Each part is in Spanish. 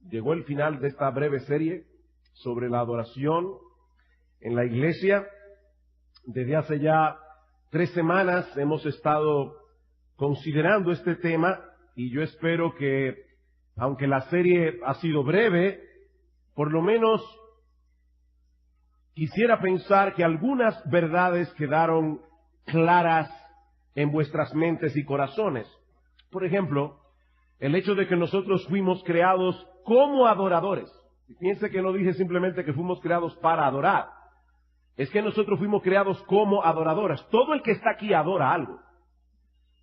Llegó el final de esta breve serie sobre la adoración en la iglesia. Desde hace ya 3 semanas hemos estado considerando este tema y yo espero que, aunque la serie ha sido breve, por lo menos quisiera pensar que algunas verdades quedaron claras en vuestras mentes y corazones. Por ejemplo, el hecho de que nosotros fuimos creados como adoradores. Y piense que no dije simplemente que fuimos creados para adorar. Es que nosotros fuimos creados como adoradores. Todo el que está aquí adora algo.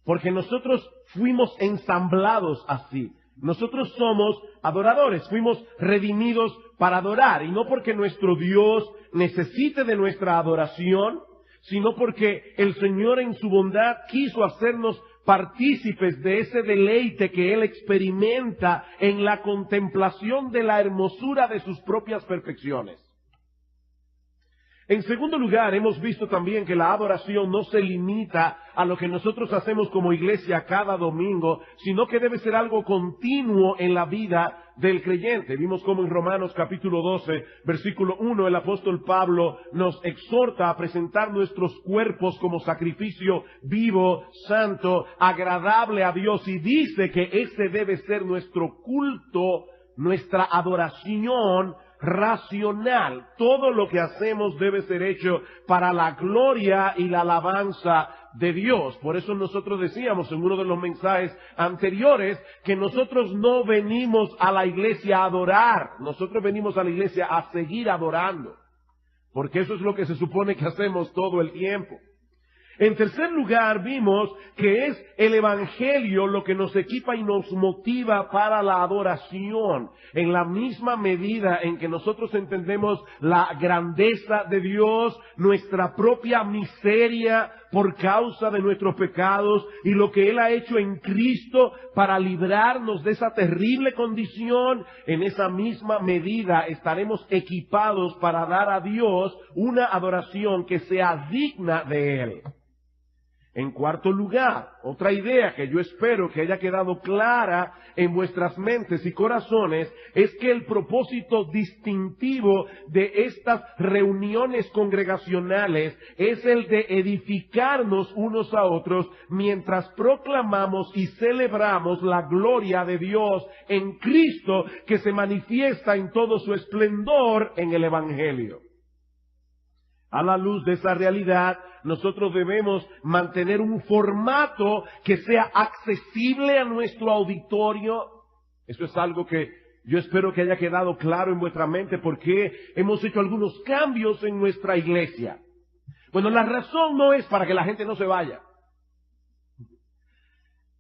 Porque nosotros fuimos ensamblados así. Nosotros somos adoradores. Fuimos redimidos para adorar. Y no porque nuestro Dios necesite de nuestra adoración, sino porque el Señor en su bondad quiso hacernos partícipes de ese deleite que Él experimenta en la contemplación de la hermosura de sus propias perfecciones. En segundo lugar, hemos visto también que la adoración no se limita a lo que nosotros hacemos como iglesia cada domingo, sino que debe ser algo continuo en la vida del creyente. Vimos como en Romanos capítulo 12, versículo 1, el apóstol Pablo nos exhorta a presentar nuestros cuerpos como sacrificio vivo, santo, agradable a Dios, y dice que ese debe ser nuestro culto, nuestra adoración racional. Todo lo que hacemos debe ser hecho para la gloria y la alabanza de Dios. Por eso nosotros decíamos en uno de los mensajes anteriores que nosotros no venimos a la iglesia a adorar, nosotros venimos a la iglesia a seguir adorando, porque eso es lo que se supone que hacemos todo el tiempo. En tercer lugar, vimos que es el Evangelio lo que nos equipa y nos motiva para la adoración. En la misma medida en que nosotros entendemos la grandeza de Dios, nuestra propia miseria por causa de nuestros pecados y lo que Él ha hecho en Cristo para librarnos de esa terrible condición, en esa misma medida estaremos equipados para dar a Dios una adoración que sea digna de Él. En cuarto lugar, otra idea que yo espero que haya quedado clara en vuestras mentes y corazones es que el propósito distintivo de estas reuniones congregacionales es el de edificarnos unos a otros mientras proclamamos y celebramos la gloria de Dios en Cristo, que se manifiesta en todo su esplendor en el Evangelio. A la luz de esa realidad, nosotros debemos mantener un formato que sea accesible a nuestro auditorio. Eso es algo que yo espero que haya quedado claro en vuestra mente, porque hemos hecho algunos cambios en nuestra iglesia. Bueno, la razón no es para que la gente no se vaya.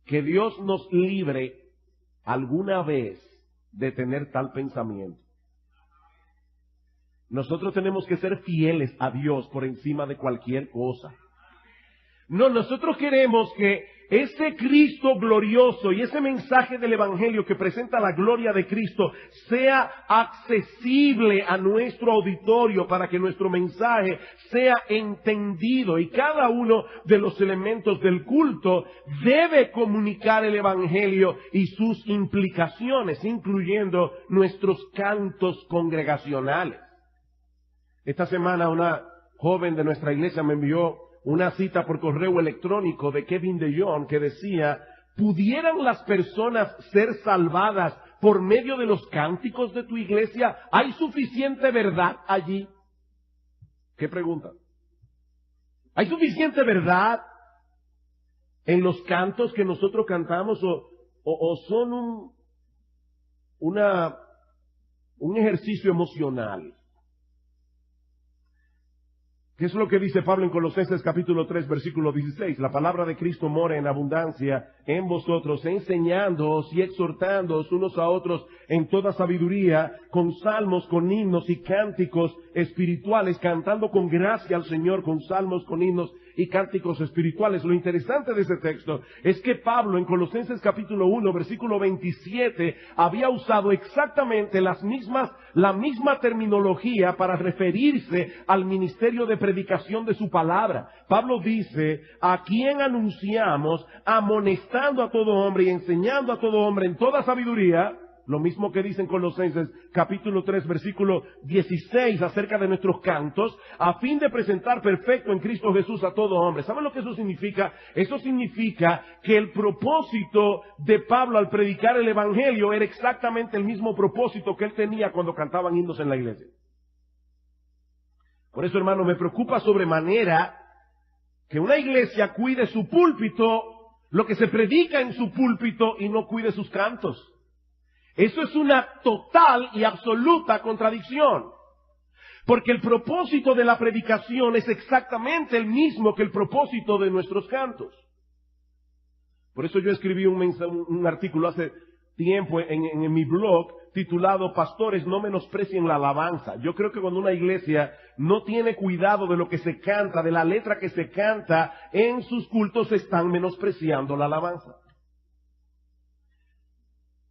Que Dios nos libre alguna vez de tener tal pensamiento. Nosotros tenemos que ser fieles a Dios por encima de cualquier cosa. No, nosotros queremos que ese Cristo glorioso y ese mensaje del Evangelio que presenta la gloria de Cristo sea accesible a nuestro auditorio para que nuestro mensaje sea entendido, y cada uno de los elementos del culto debe comunicar el Evangelio y sus implicaciones, incluyendo nuestros cantos congregacionales. Esta semana una joven de nuestra iglesia me envió una cita por correo electrónico de Kevin DeYoung que decía: ¿pudieran las personas ser salvadas por medio de los cánticos de tu iglesia? ¿Hay suficiente verdad allí? ¿Qué pregunta? ¿Hay suficiente verdad en los cantos que nosotros cantamos o son un ejercicio emocional? ¿Qué es lo que dice Pablo en Colosenses capítulo 3, versículo 16? La palabra de Cristo mora en abundancia en vosotros, enseñándoos y exhortándoos unos a otros en toda sabiduría, con salmos, con himnos y cánticos espirituales, cantando con gracia al Señor, con salmos, con himnos y cánticos espirituales. Lo interesante de ese texto es que Pablo en Colosenses capítulo 1, versículo 27, había usado exactamente la misma terminología para referirse al ministerio de predicación de su palabra. Pablo dice: a quien anunciamos, amonestando a todo hombre y enseñando a todo hombre en toda sabiduría. Lo mismo que dice en Colosenses capítulo 3 versículo 16 acerca de nuestros cantos, a fin de presentar perfecto en Cristo Jesús a todo hombre. ¿Saben lo que eso significa? Eso significa que el propósito de Pablo al predicar el Evangelio era exactamente el mismo propósito que él tenía cuando cantaban himnos en la iglesia. Por eso, hermano, me preocupa sobremanera que una iglesia cuide su púlpito, lo que se predica en su púlpito, y no cuide sus cantos. Eso es una total y absoluta contradicción. Porque el propósito de la predicación es exactamente el mismo que el propósito de nuestros cantos. Por eso yo escribí un artículo hace tiempo en mi blog titulado "Pastores, no menosprecien la alabanza". Yo creo que cuando una iglesia no tiene cuidado de lo que se canta, de la letra que se canta en sus cultos, están menospreciando la alabanza.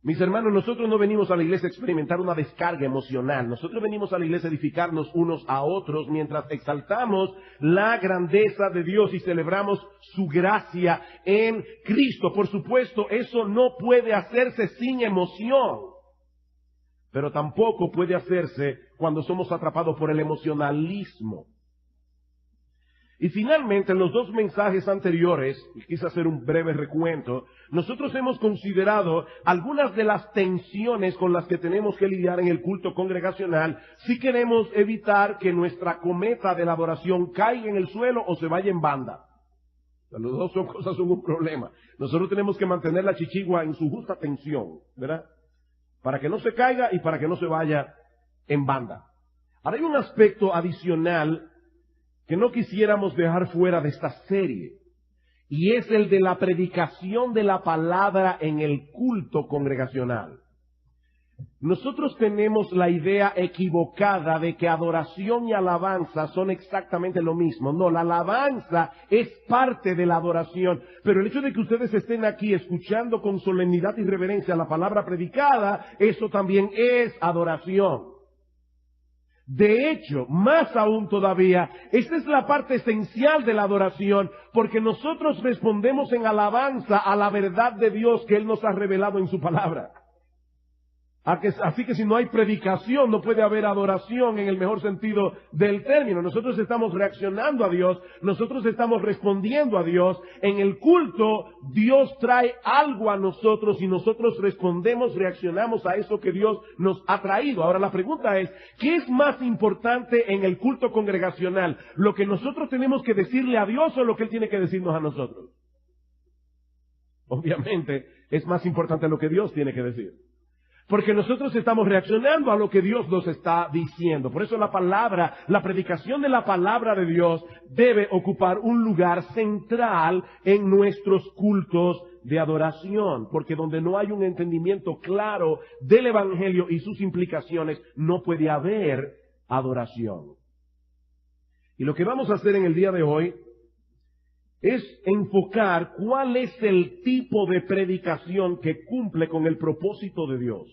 Mis hermanos, nosotros no venimos a la iglesia a experimentar una descarga emocional. Nosotros venimos a la iglesia a edificarnos unos a otros mientras exaltamos la grandeza de Dios y celebramos su gracia en Cristo. Por supuesto, eso no puede hacerse sin emoción, pero tampoco puede hacerse cuando somos atrapados por el emocionalismo. Y finalmente, en los dos mensajes anteriores, y quise hacer un breve recuento, nosotros hemos considerado algunas de las tensiones con las que tenemos que lidiar en el culto congregacional si queremos evitar que nuestra cometa de la adoración caiga en el suelo o se vaya en banda. Las dos cosas son un problema. Nosotros tenemos que mantener la chichigua en su justa tensión, ¿verdad? Para que no se caiga y para que no se vaya en banda. Ahora hay un aspecto adicional que no quisiéramos dejar fuera de esta serie, y es el de la predicación de la palabra en el culto congregacional. Nosotros tenemos la idea equivocada de que adoración y alabanza son exactamente lo mismo. No, la alabanza es parte de la adoración, pero el hecho de que ustedes estén aquí escuchando con solemnidad y reverencia la palabra predicada, eso también es adoración. De hecho, más aún todavía, esta es la parte esencial de la adoración, porque nosotros respondemos en alabanza a la verdad de Dios que Él nos ha revelado en su palabra. Así que si no hay predicación, no puede haber adoración en el mejor sentido del término. Nosotros estamos reaccionando a Dios, nosotros estamos respondiendo a Dios. En el culto, Dios trae algo a nosotros y nosotros respondemos, reaccionamos a eso que Dios nos ha traído. Ahora la pregunta es, ¿qué es más importante en el culto congregacional? ¿Lo que nosotros tenemos que decirle a Dios o lo que Él tiene que decirnos a nosotros? Obviamente, es más importante lo que Dios tiene que decir. Porque nosotros estamos reaccionando a lo que Dios nos está diciendo. Por eso la predicación de la palabra de Dios debe ocupar un lugar central en nuestros cultos de adoración. Porque donde no hay un entendimiento claro del Evangelio y sus implicaciones, no puede haber adoración. Y lo que vamos a hacer en el día de hoy es enfocar cuál es el tipo de predicación que cumple con el propósito de Dios.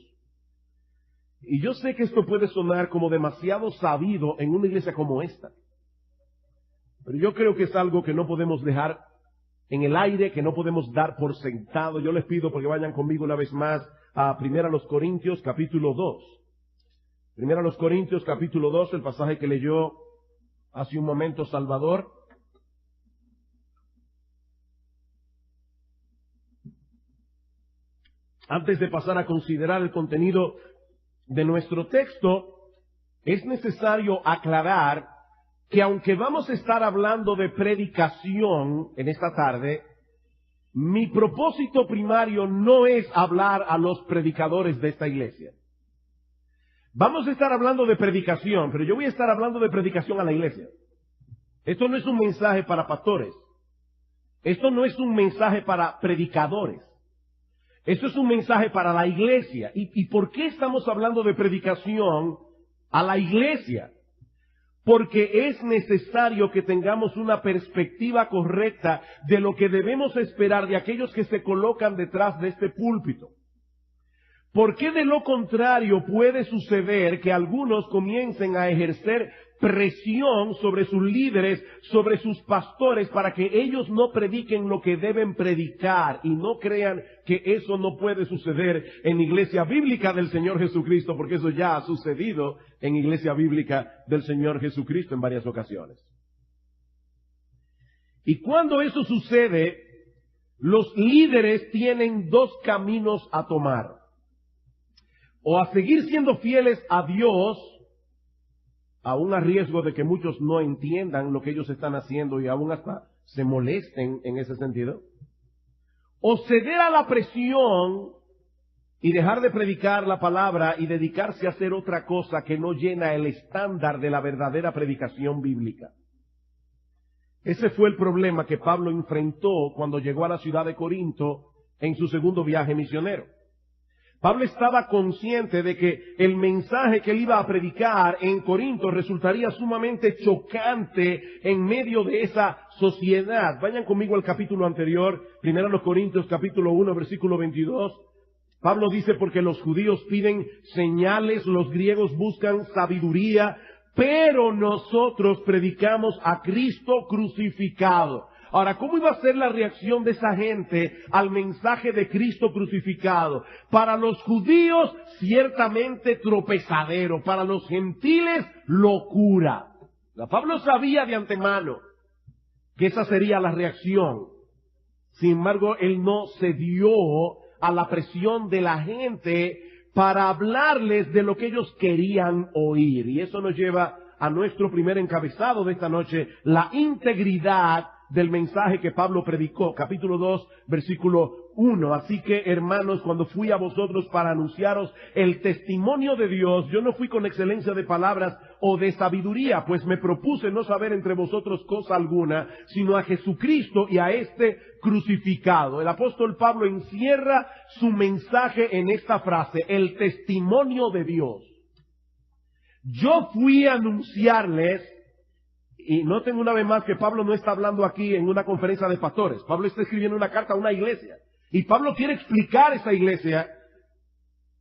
Y yo sé que esto puede sonar como demasiado sabido en una iglesia como esta, pero yo creo que es algo que no podemos dejar en el aire, que no podemos dar por sentado. Yo les pido porque vayan conmigo una vez más a 1 Corintios capítulo 2. 1 Corintios capítulo 2, el pasaje que leyó hace un momento Salvador. Antes de pasar a considerar el contenido de nuestro texto, es necesario aclarar que aunque vamos a estar hablando de predicación en esta tarde, mi propósito primario no es hablar a los predicadores de esta iglesia. Vamos a estar hablando de predicación, pero yo voy a estar hablando de predicación a la iglesia. Esto no es un mensaje para pastores. Esto no es un mensaje para predicadores. Esto es un mensaje para la iglesia. ¿Y por qué estamos hablando de predicación a la iglesia? Porque es necesario que tengamos una perspectiva correcta de lo que debemos esperar de aquellos que se colocan detrás de este púlpito. Porque de lo contrario puede suceder que algunos comiencen a ejercer presión sobre sus líderes, sobre sus pastores, para que ellos no prediquen lo que deben predicar y no crean que eso no puede suceder en Iglesia Bíblica del Señor Jesucristo, porque eso ya ha sucedido en Iglesia Bíblica del Señor Jesucristo en varias ocasiones. Y cuando eso sucede, los líderes tienen dos caminos a tomar: o a seguir siendo fieles a Dios, aún a riesgo de que muchos no entiendan lo que ellos están haciendo y aún hasta se molesten en ese sentido, o ceder a la presión y dejar de predicar la palabra y dedicarse a hacer otra cosa que no llena el estándar de la verdadera predicación bíblica. Ese fue el problema que Pablo enfrentó cuando llegó a la ciudad de Corinto en su segundo viaje misionero. Pablo estaba consciente de que el mensaje que él iba a predicar en Corinto resultaría sumamente chocante en medio de esa sociedad. Vayan conmigo al capítulo anterior, 1 Corintios capítulo 1, versículo 22. Pablo dice: porque los judíos piden señales, los griegos buscan sabiduría, pero nosotros predicamos a Cristo crucificado. Ahora, ¿cómo iba a ser la reacción de esa gente al mensaje de Cristo crucificado? Para los judíos, ciertamente tropezadero. Para los gentiles, locura. Pablo sabía de antemano que esa sería la reacción. Sin embargo, él no cedió a la presión de la gente para hablarles de lo que ellos querían oír. Y eso nos lleva a nuestro primer encabezado de esta noche: la integridad del mensaje que Pablo predicó, capítulo 2, versículo 1. Así que, hermanos, cuando fui a vosotros para anunciaros el testimonio de Dios, yo no fui con excelencia de palabras o de sabiduría, pues me propuse no saber entre vosotros cosa alguna, sino a Jesucristo y a este crucificado. El apóstol Pablo encierra su mensaje en esta frase: el testimonio de Dios. Yo fui a anunciarles. Y noten una vez más que Pablo no está hablando aquí en una conferencia de pastores. Pablo está escribiendo una carta a una iglesia. Y Pablo quiere explicar a esa iglesia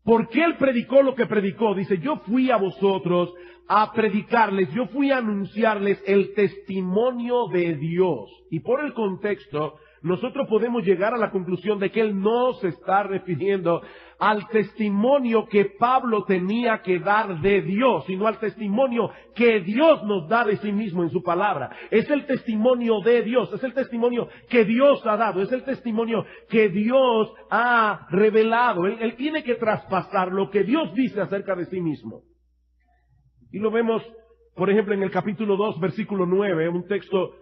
por qué él predicó lo que predicó. Dice: yo fui a vosotros a predicarles, yo fui a anunciarles el testimonio de Dios. Y por el contexto, nosotros podemos llegar a la conclusión de que él no se está refiriendo al testimonio que Pablo tenía que dar de Dios, sino al testimonio que Dios nos da de sí mismo en su palabra. Es el testimonio de Dios, es el testimonio que Dios ha dado, es el testimonio que Dios ha revelado. Él tiene que traspasar lo que Dios dice acerca de sí mismo. Y lo vemos, por ejemplo, en el capítulo 2, versículo 9, un texto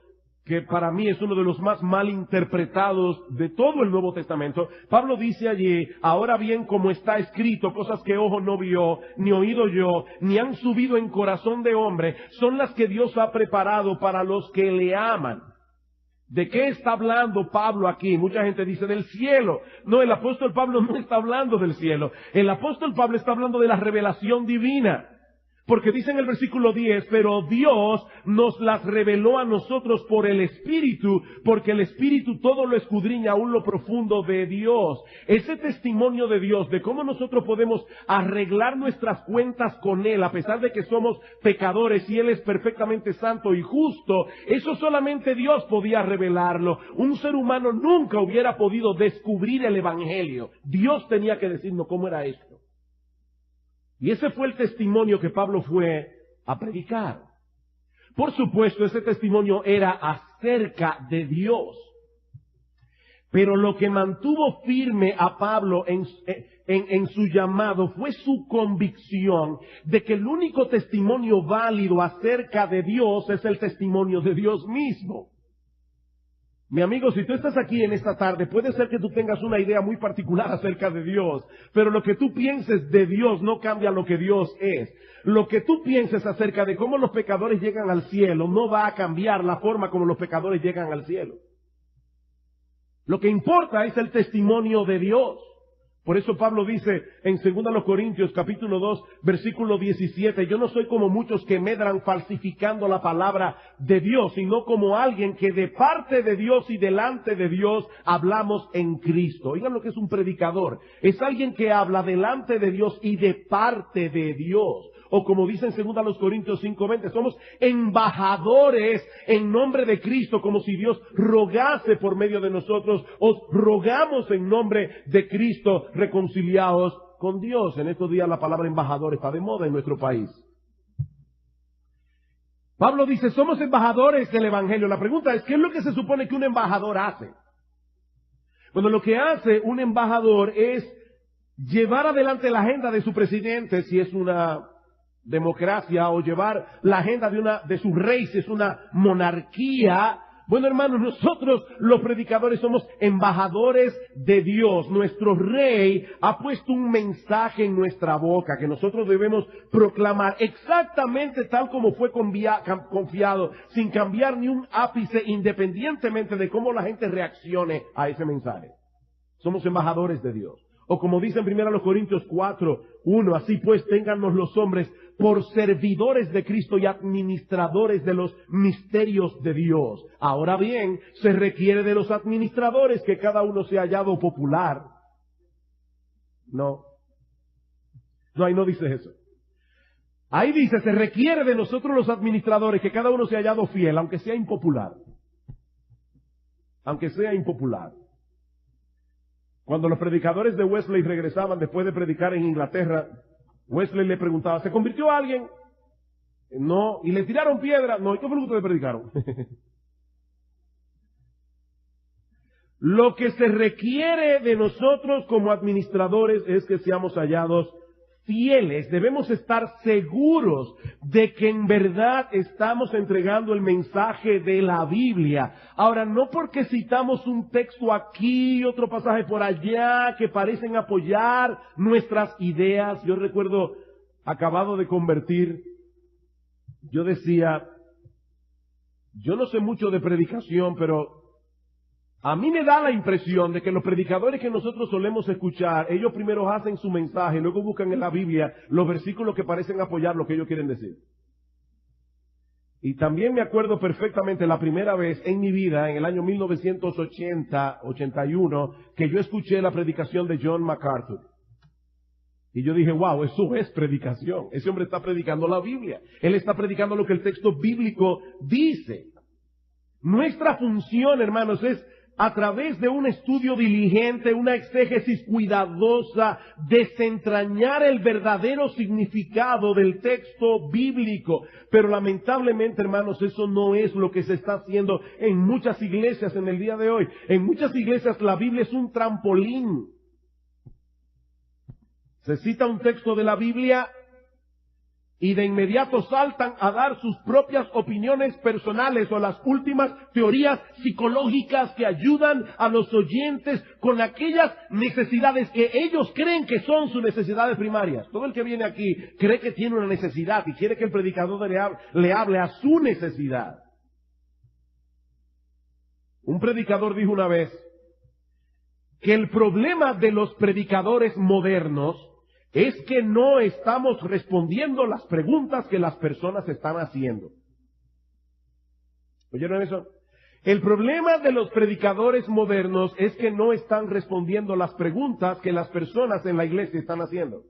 que para mí es uno de los más mal interpretados de todo el Nuevo Testamento. Pablo dice allí: ahora bien, como está escrito, cosas que ojo no vio, ni oído yo, ni han subido en corazón de hombre, son las que Dios ha preparado para los que le aman. ¿De qué está hablando Pablo aquí? Mucha gente dice del cielo. No, el apóstol Pablo no está hablando del cielo. El apóstol Pablo está hablando de la revelación divina. Porque dice en el versículo 10, pero Dios nos las reveló a nosotros por el Espíritu, porque el Espíritu todo lo escudriña aún lo profundo de Dios. Ese testimonio de Dios, de cómo nosotros podemos arreglar nuestras cuentas con Él, a pesar de que somos pecadores y Él es perfectamente santo y justo, eso solamente Dios podía revelarlo. Un ser humano nunca hubiera podido descubrir el Evangelio. Dios tenía que decirnos cómo era esto. Y ese fue el testimonio que Pablo fue a predicar. Por supuesto, ese testimonio era acerca de Dios. Pero lo que mantuvo firme a Pablo en su llamado fue su convicción de que el único testimonio válido acerca de Dios es el testimonio de Dios mismo. Mi amigo, si tú estás aquí en esta tarde, puede ser que tú tengas una idea muy particular acerca de Dios, pero lo que tú pienses de Dios no cambia lo que Dios es. Lo que tú pienses acerca de cómo los pecadores llegan al cielo no va a cambiar la forma como los pecadores llegan al cielo. Lo que importa es el testimonio de Dios. Por eso Pablo dice en 2 Corintios capítulo 2 versículo 17, yo no soy como muchos que medran falsificando la palabra de Dios, sino como alguien que de parte de Dios y delante de Dios hablamos en Cristo. Oigan lo que es un predicador. Es alguien que habla delante de Dios y de parte de Dios. O como dice en 2 Corintios 5:20, somos embajadores en nombre de Cristo, como si Dios rogase por medio de nosotros. Os rogamos en nombre de Cristo, reconciliados con Dios. En estos días la palabra embajador está de moda en nuestro país. Pablo dice, somos embajadores del Evangelio. La pregunta es, ¿qué es lo que se supone que un embajador hace? Bueno, lo que hace un embajador es llevar adelante la agenda de su presidente, si es una democracia, o llevar la agenda de su rey, si es una monarquía. Bueno, hermanos, nosotros los predicadores somos embajadores de Dios. Nuestro rey ha puesto un mensaje en nuestra boca que nosotros debemos proclamar exactamente tal como fue confiado, sin cambiar ni un ápice, independientemente de cómo la gente reaccione a ese mensaje. Somos embajadores de Dios. O como dice en 1 Corintios 4:1, así pues téngannos los hombres por servidores de Cristo y administradores de los misterios de Dios. Ahora bien, se requiere de los administradores que cada uno sea hallado popular. No, ahí no dice eso. Ahí dice, se requiere de nosotros los administradores que cada uno sea hallado fiel, aunque sea impopular. Aunque sea impopular. Cuando los predicadores de Wesley regresaban después de predicar en Inglaterra, Wesley le preguntaba, ¿se convirtió alguien? No. ¿Y le tiraron piedra? No. ¿Y qué fue lo que ustedes predicaron? Lo que se requiere de nosotros como administradores es que seamos hallados fieles. Debemos estar seguros de que en verdad estamos entregando el mensaje de la Biblia. Ahora, no porque citamos un texto aquí y otro pasaje por allá que parecen apoyar nuestras ideas. Yo recuerdo, acabado de convertir, yo decía, yo no sé mucho de predicación, pero a mí me da la impresión de que los predicadores que nosotros solemos escuchar, ellos primero hacen su mensaje, luego buscan en la Biblia los versículos que parecen apoyar lo que ellos quieren decir. Y también me acuerdo perfectamente la primera vez en mi vida, en el año 1980-81, que yo escuché la predicación de John MacArthur. Y yo dije, wow, eso es predicación. Ese hombre está predicando la Biblia. Él está predicando lo que el texto bíblico dice. Nuestra función, hermanos, es a través de un estudio diligente, una exégesis cuidadosa, desentrañar el verdadero significado del texto bíblico. Pero lamentablemente, hermanos, eso no es lo que se está haciendo en muchas iglesias en el día de hoy. En muchas iglesias la Biblia es un trampolín. Se cita un texto de la Biblia y de inmediato saltan a dar sus propias opiniones personales o las últimas teorías psicológicas que ayudan a los oyentes con aquellas necesidades que ellos creen que son sus necesidades primarias. Todo el que viene aquí cree que tiene una necesidad y quiere que el predicador le hable a su necesidad. Un predicador dijo una vez que el problema de los predicadores modernos es que no estamos respondiendo las preguntas que las personas están haciendo. ¿Oyeron eso? El problema de los predicadores modernos es que no están respondiendo las preguntas que las personas en la iglesia están haciendo.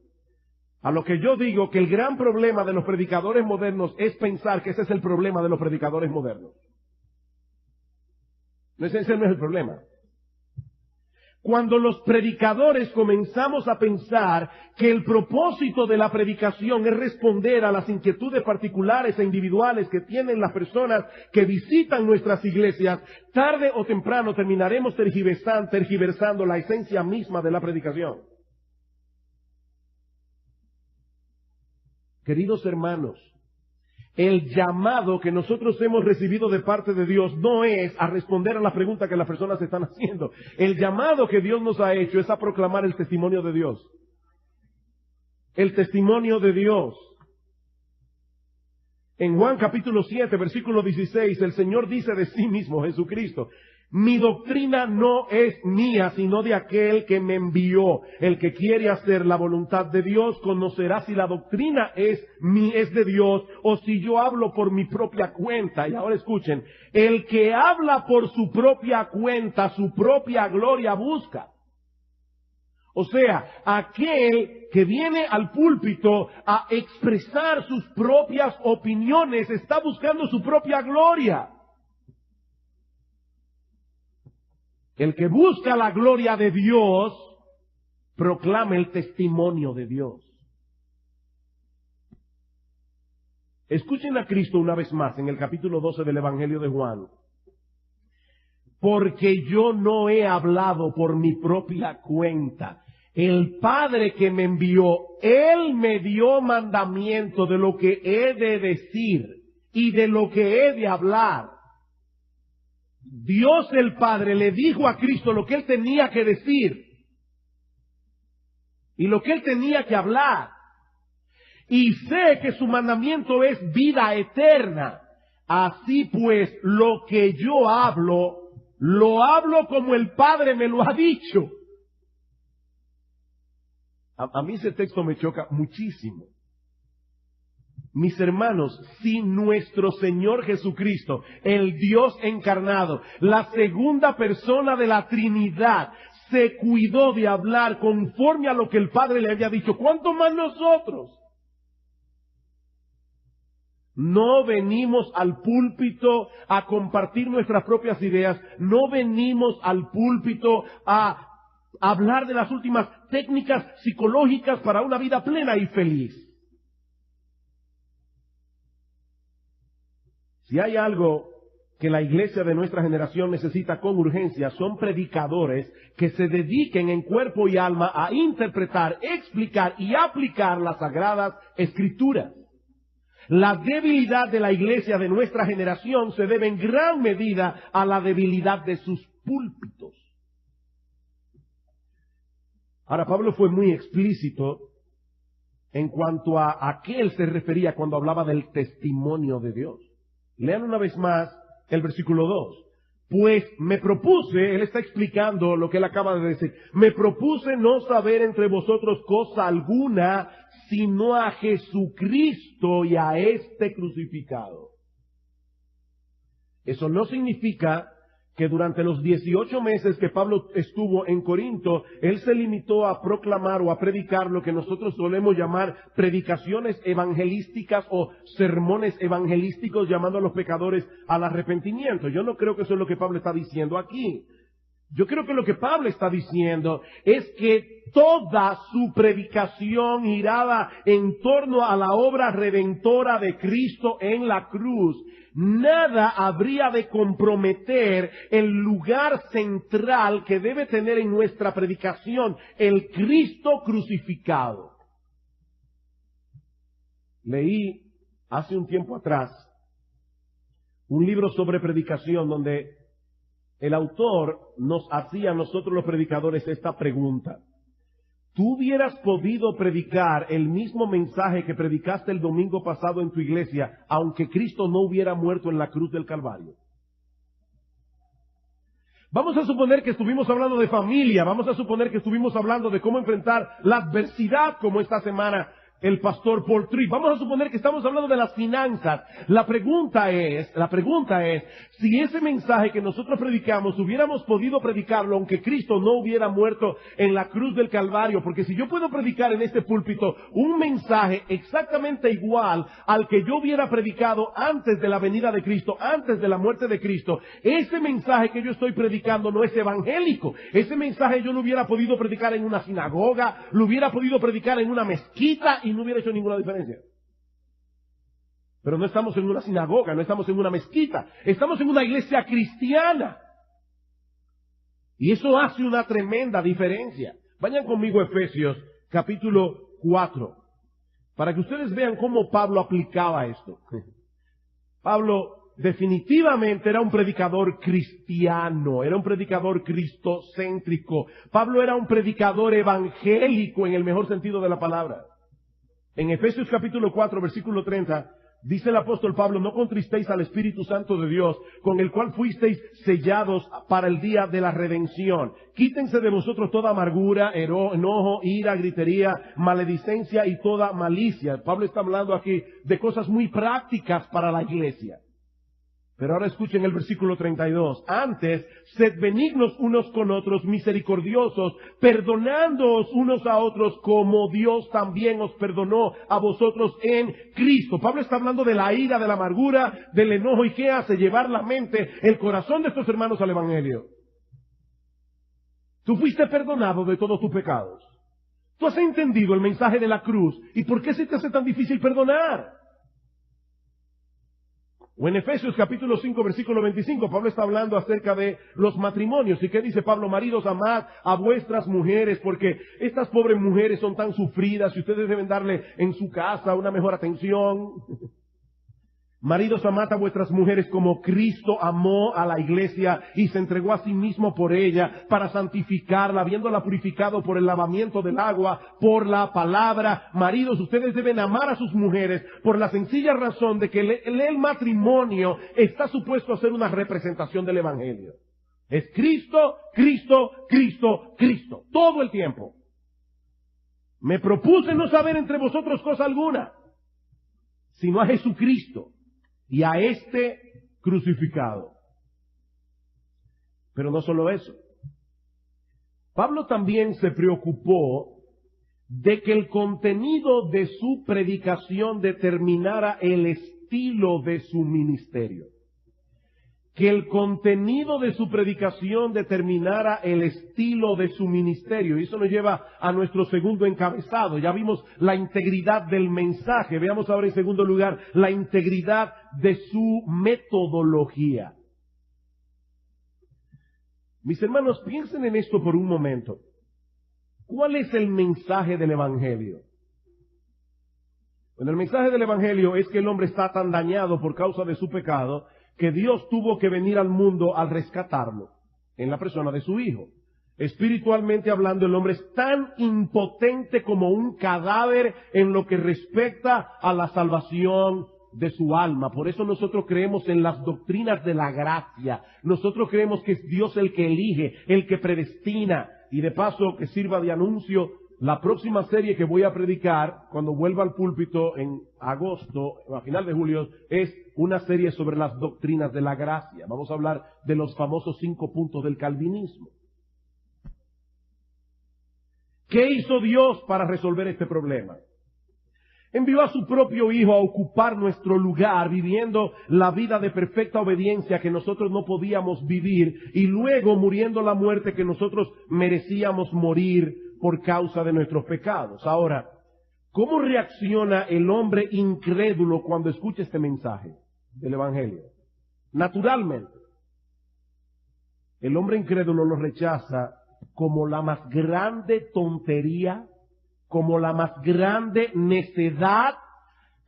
A lo que yo digo que el gran problema de los predicadores modernos es pensar que ese es el problema de los predicadores modernos. Ese no es el problema. Cuando los predicadores comenzamos a pensar que el propósito de la predicación es responder a las inquietudes particulares e individuales que tienen las personas que visitan nuestras iglesias, tarde o temprano terminaremos tergiversando la esencia misma de la predicación. Queridos hermanos, el llamado que nosotros hemos recibido de parte de Dios no es a responder a la pregunta que las personas están haciendo. El llamado que Dios nos ha hecho es a proclamar el testimonio de Dios. El testimonio de Dios. En Juan capítulo 7, versículo 16, el Señor dice de sí mismo, Jesucristo, Mi doctrina no es mía, sino de aquel que me envió. El que quiere hacer la voluntad de Dios conocerá si la doctrina es de Dios o si yo hablo por mi propia cuenta. Y ahora escuchen, el que habla por su propia cuenta, su propia gloria busca. O sea, aquel que viene al púlpito a expresar sus propias opiniones está buscando su propia gloria. El que busca la gloria de Dios proclama el testimonio de Dios. Escuchen a Cristo una vez más en el capítulo 12 del Evangelio de Juan. Porque yo no he hablado por mi propia cuenta. El Padre que me envió, Él me dio mandamiento de lo que he de decir y de lo que he de hablar. Dios el Padre le dijo a Cristo lo que Él tenía que decir y lo que Él tenía que hablar. Y sé que su mandamiento es vida eterna. Así pues, lo que yo hablo, lo hablo como el Padre me lo ha dicho. A mí ese texto me choca muchísimo. Mis hermanos, si nuestro Señor Jesucristo, el Dios encarnado, la segunda persona de la Trinidad, se cuidó de hablar conforme a lo que el Padre le había dicho, ¿cuánto más nosotros? No venimos al púlpito a compartir nuestras propias ideas, no venimos al púlpito a hablar de las últimas técnicas psicológicas para una vida plena y feliz. Si hay algo que la iglesia de nuestra generación necesita con urgencia, son predicadores que se dediquen en cuerpo y alma a interpretar, explicar y aplicar las sagradas escrituras. La debilidad de la iglesia de nuestra generación se debe en gran medida a la debilidad de sus púlpitos. Ahora, Pablo fue muy explícito en cuanto a qué él se refería cuando hablaba del testimonio de Dios. Lean una vez más el versículo 2. Pues me propuse, él está explicando lo que él acaba de decir, me propuse no saber entre vosotros cosa alguna, sino a Jesucristo y a este crucificado. Eso no significa que durante los 18 meses que Pablo estuvo en Corinto, él se limitó a proclamar o a predicar lo que nosotros solemos llamar predicaciones evangelísticas o sermones evangelísticos, llamando a los pecadores al arrepentimiento. Yo no creo que eso es lo que Pablo está diciendo aquí. Yo creo que lo que Pablo está diciendo es que toda su predicación giraba en torno a la obra redentora de Cristo en la cruz. Nada habría de comprometer el lugar central que debe tener en nuestra predicación, el Cristo crucificado. Leí hace un tiempo atrás un libro sobre predicación donde el autor nos hacía a nosotros los predicadores esta pregunta. ¿Tú hubieras podido predicar el mismo mensaje que predicaste el domingo pasado en tu iglesia, aunque Cristo no hubiera muerto en la cruz del Calvario? Vamos a suponer que estuvimos hablando de familia, vamos a suponer que estuvimos hablando de cómo enfrentar la adversidad como esta semana el pastor Paul Tripp. Vamos a suponer que estamos hablando de las finanzas. La pregunta es, si ese mensaje que nosotros predicamos hubiéramos podido predicarlo aunque Cristo no hubiera muerto en la cruz del Calvario, porque si yo puedo predicar en este púlpito un mensaje exactamente igual al que yo hubiera predicado antes de la venida de Cristo, antes de la muerte de Cristo, ese mensaje que yo estoy predicando no es evangélico. Ese mensaje yo lo hubiera podido predicar en una sinagoga, lo hubiera podido predicar en una mezquita y no hubiera hecho ninguna diferencia. Pero no estamos en una sinagoga, no estamos en una mezquita, estamos en una iglesia cristiana. Y eso hace una tremenda diferencia. Vayan conmigo a Efesios capítulo 4, para que ustedes vean cómo Pablo aplicaba esto. Pablo definitivamente era un predicador cristiano, era un predicador cristocéntrico. Pablo era un predicador evangélico en el mejor sentido de la palabra. En Efesios capítulo 4, versículo 30, Dice el apóstol Pablo, no contristéis al Espíritu Santo de Dios, con el cual fuisteis sellados para el día de la redención. Quítense de vosotros toda amargura, enojo, ira, gritería, maledicencia y toda malicia. Pablo está hablando aquí de cosas muy prácticas para la iglesia. Pero ahora escuchen el versículo 32. Antes, sed benignos unos con otros, misericordiosos, perdonándoos unos a otros como Dios también os perdonó a vosotros en Cristo. Pablo está hablando de la ira, de la amargura, del enojo. ¿Y qué hace? Llevar la mente, el corazón de estos hermanos al Evangelio. Tú fuiste perdonado de todos tus pecados. Tú has entendido el mensaje de la cruz. ¿Y por qué se te hace tan difícil perdonar? O en Efesios capítulo 5 versículo 25, Pablo está hablando acerca de los matrimonios. ¿Y qué dice Pablo? Maridos, amad a vuestras mujeres, porque estas pobres mujeres son tan sufridas y ustedes deben darle en su casa una mejor atención. Maridos, amad a vuestras mujeres como Cristo amó a la iglesia y se entregó a sí mismo por ella para santificarla, habiéndola purificado por el lavamiento del agua, por la palabra. Maridos, ustedes deben amar a sus mujeres por la sencilla razón de que el matrimonio está supuesto a ser una representación del Evangelio. Es Cristo, Cristo, Cristo, Cristo, todo el tiempo. Me propuse no saber entre vosotros cosa alguna, sino a Jesucristo y a este crucificado. Pero no solo eso. Pablo también se preocupó de que el contenido de su predicación determinara el estilo de su ministerio. Que el contenido de su predicación determinara el estilo de su ministerio. Y eso nos lleva a nuestro segundo encabezado. Ya vimos la integridad del mensaje. Veamos ahora en segundo lugar la integridad de su metodología. Mis hermanos, piensen en esto por un momento. ¿Cuál es el mensaje del Evangelio? Bueno, el mensaje del Evangelio es que el hombre está tan dañado por causa de su pecado que Dios tuvo que venir al mundo al rescatarlo en la persona de su Hijo. Espiritualmente hablando, el hombre es tan impotente como un cadáver en lo que respecta a la salvación de su alma. Por eso nosotros creemos en las doctrinas de la gracia. Nosotros creemos que es Dios el que elige, el que predestina. Y de paso, que sirva de anuncio, la próxima serie que voy a predicar cuando vuelva al púlpito en agosto, a final de julio, es una serie sobre las doctrinas de la gracia. Vamos a hablar de los famosos 5 puntos del calvinismo. ¿Qué hizo Dios para resolver este problema? Envió a su propio Hijo a ocupar nuestro lugar, viviendo la vida de perfecta obediencia que nosotros no podíamos vivir, y luego muriendo la muerte que nosotros merecíamos morir por causa de nuestros pecados. Ahora, ¿cómo reacciona el hombre incrédulo cuando escucha este mensaje del Evangelio? Naturalmente, el hombre incrédulo lo rechaza como la más grande tontería, como la más grande necedad,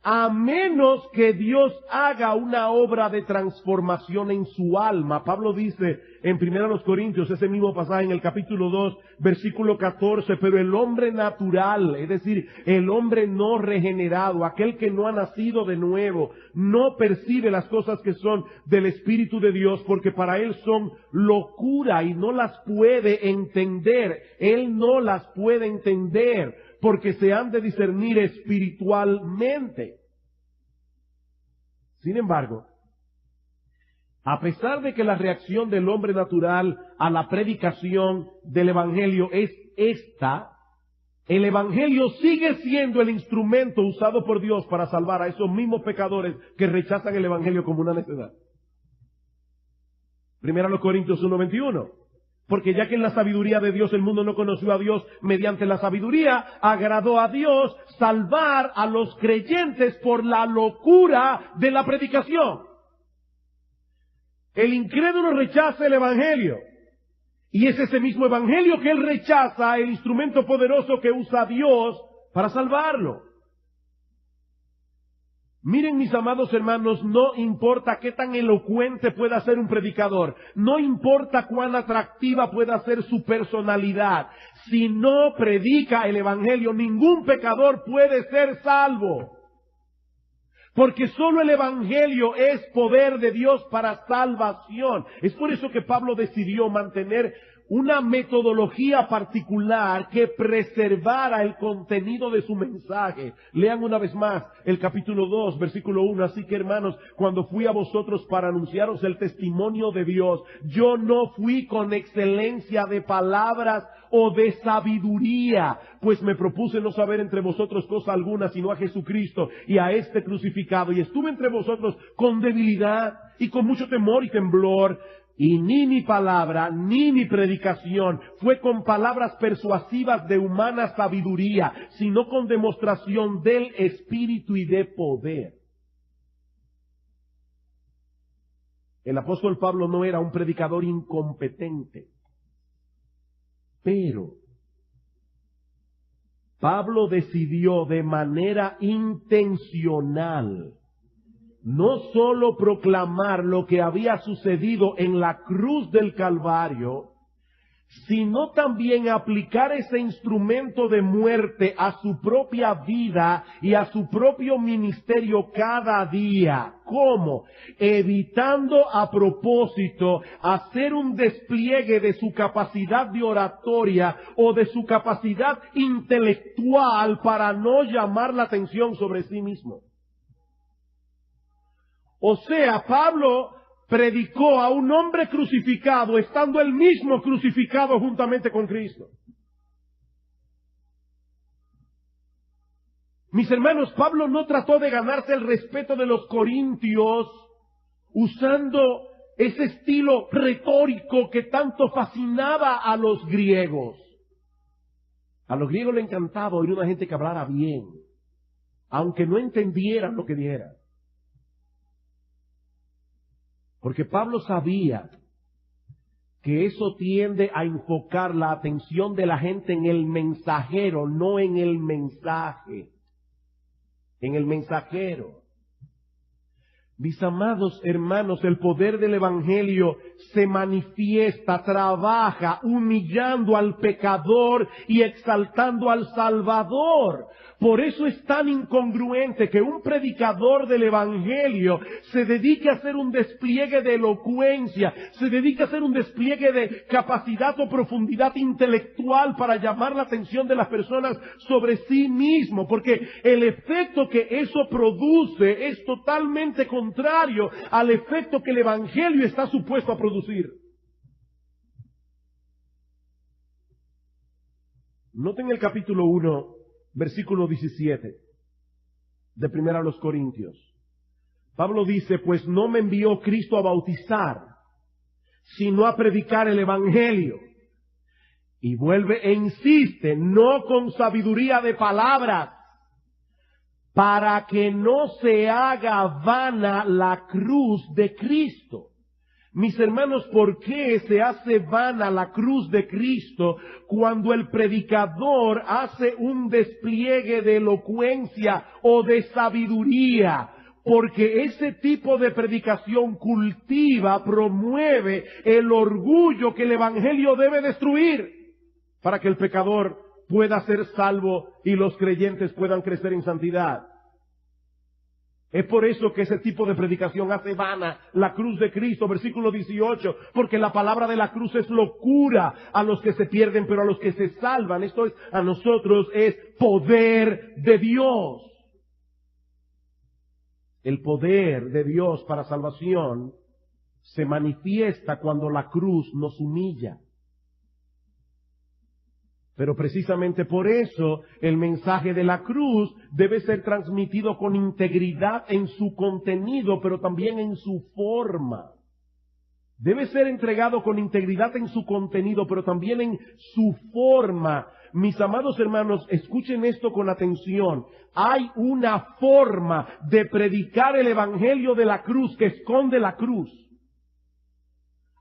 a menos que Dios haga una obra de transformación en su alma. Pablo dice en 1 Corintios, ese mismo pasaje en el capítulo 2, versículo 14, pero el hombre natural, es decir, el hombre no regenerado, aquel que no ha nacido de nuevo, no percibe las cosas que son del Espíritu de Dios, porque para él son locura y no las puede entender. Él no las puede entender, porque se han de discernir espiritualmente. Sin embargo, a pesar de que la reacción del hombre natural a la predicación del Evangelio es esta, el Evangelio sigue siendo el instrumento usado por Dios para salvar a esos mismos pecadores que rechazan el Evangelio como una necedad. 1 Corintios 1:21. Porque ya que en la sabiduría de Dios el mundo no conoció a Dios, mediante la sabiduría agradó a Dios salvar a los creyentes por la locura de la predicación. El incrédulo rechaza el Evangelio. Y es ese mismo Evangelio que él rechaza, el instrumento poderoso que usa Dios para salvarlo. Miren, mis amados hermanos, no importa qué tan elocuente pueda ser un predicador, no importa cuán atractiva pueda ser su personalidad, si no predica el Evangelio, ningún pecador puede ser salvo. Porque solo el Evangelio es poder de Dios para salvación. Es por eso que Pablo decidió mantener una metodología particular que preservara el contenido de su mensaje. Lean una vez más el capítulo 2, versículo 1. Así que, hermanos, cuando fui a vosotros para anunciaros el testimonio de Dios, yo no fui con excelencia de palabras o de sabiduría, pues me propuse no saber entre vosotros cosa alguna, sino a Jesucristo y a este crucificado. Y estuve entre vosotros con debilidad y con mucho temor y temblor. Y ni mi palabra, ni mi predicación fue con palabras persuasivas de humana sabiduría, sino con demostración del Espíritu y de poder. El apóstol Pablo no era un predicador incompetente, pero Pablo decidió de manera intencional no sólo proclamar lo que había sucedido en la cruz del Calvario, sino también aplicar ese instrumento de muerte a su propia vida y a su propio ministerio cada día. ¿Cómo? Evitando a propósito hacer un despliegue de su capacidad de oratoria o de su capacidad intelectual para no llamar la atención sobre sí mismo. O sea, Pablo predicó a un hombre crucificado, estando él mismo crucificado juntamente con Cristo. Mis hermanos, Pablo no trató de ganarse el respeto de los corintios usando ese estilo retórico que tanto fascinaba a los griegos. A los griegos les encantaba oír una gente que hablara bien, aunque no entendieran lo que dijera. Porque Pablo sabía que eso tiende a enfocar la atención de la gente en el mensajero, no en el mensaje. En el mensajero. Mis amados hermanos, el poder del Evangelio se manifiesta, trabaja, humillando al pecador y exaltando al Salvador. Por eso es tan incongruente que un predicador del Evangelio se dedique a hacer un despliegue de elocuencia, se dedique a hacer un despliegue de capacidad o profundidad intelectual para llamar la atención de las personas sobre sí mismo, porque el efecto que eso produce es totalmente contrario al efecto que el Evangelio está supuesto a producir. Noten el capítulo 1, versículo 17 de 1 Corintios. Pablo dice, pues no me envió Cristo a bautizar, sino a predicar el Evangelio. Y vuelve e insiste, no con sabiduría de palabras, para que no se haga vana la cruz de Cristo. Mis hermanos, ¿por qué se hace vana la cruz de Cristo cuando el predicador hace un despliegue de elocuencia o de sabiduría? Porque ese tipo de predicación cultiva, promueve el orgullo que el Evangelio debe destruir para que el pecador pueda ser salvo y los creyentes puedan crecer en santidad. Es por eso que ese tipo de predicación hace vana la cruz de Cristo, versículo 18, porque la palabra de la cruz es locura a los que se pierden, pero a los que se salvan, esto es, a nosotros es poder de Dios. El poder de Dios para salvación se manifiesta cuando la cruz nos humilla. Pero precisamente por eso el mensaje de la cruz debe ser transmitido con integridad en su contenido, pero también en su forma. Debe ser entregado con integridad en su contenido, pero también en su forma. Mis amados hermanos, escuchen esto con atención. Hay una forma de predicar el Evangelio de la cruz que esconde la cruz.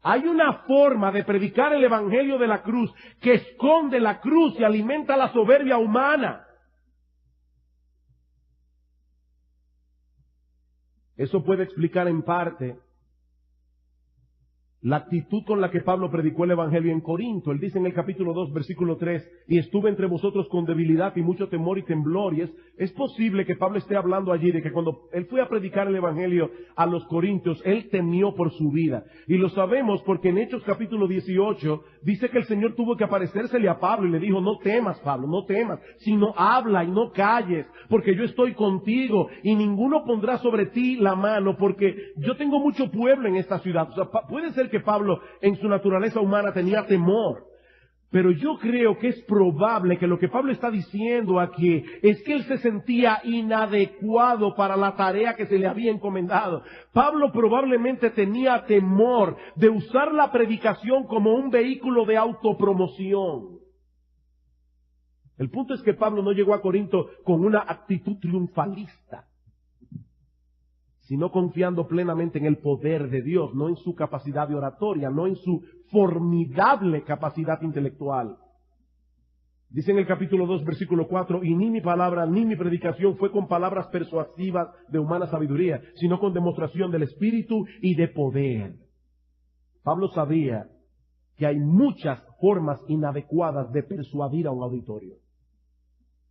Hay una forma de predicar el Evangelio de la cruz que esconde la cruz y alimenta la soberbia humana. Eso puede explicar en parte la actitud con la que Pablo predicó el Evangelio en Corinto. Él dice en el capítulo 2, versículo 3, y estuve entre vosotros con debilidad y mucho temor y temblor. Y es posible que Pablo esté hablando allí de que cuando él fue a predicar el Evangelio a los corintios, él temió por su vida. Y lo sabemos porque en Hechos capítulo 18 dice que el Señor tuvo que aparecérsele a Pablo y le dijo, no temas, Pablo, no temas, sino habla y no calles, porque yo estoy contigo y ninguno pondrá sobre ti la mano, porque yo tengo mucho pueblo en esta ciudad. O sea, puede ser que Pablo en su naturaleza humana tenía temor, pero yo creo que es probable que lo que Pablo está diciendo aquí es que él se sentía inadecuado para la tarea que se le había encomendado. Pablo probablemente tenía temor de usar la predicación como un vehículo de autopromoción. El punto es que Pablo no llegó a Corinto con una actitud triunfalista, sino confiando plenamente en el poder de Dios, no en su capacidad de oratoria, no en su formidable capacidad intelectual. Dice en el capítulo 2, versículo 4, y ni mi palabra ni mi predicación fue con palabras persuasivas de humana sabiduría, sino con demostración del Espíritu y de poder. Pablo sabía que hay muchas formas inadecuadas de persuadir a un auditorio.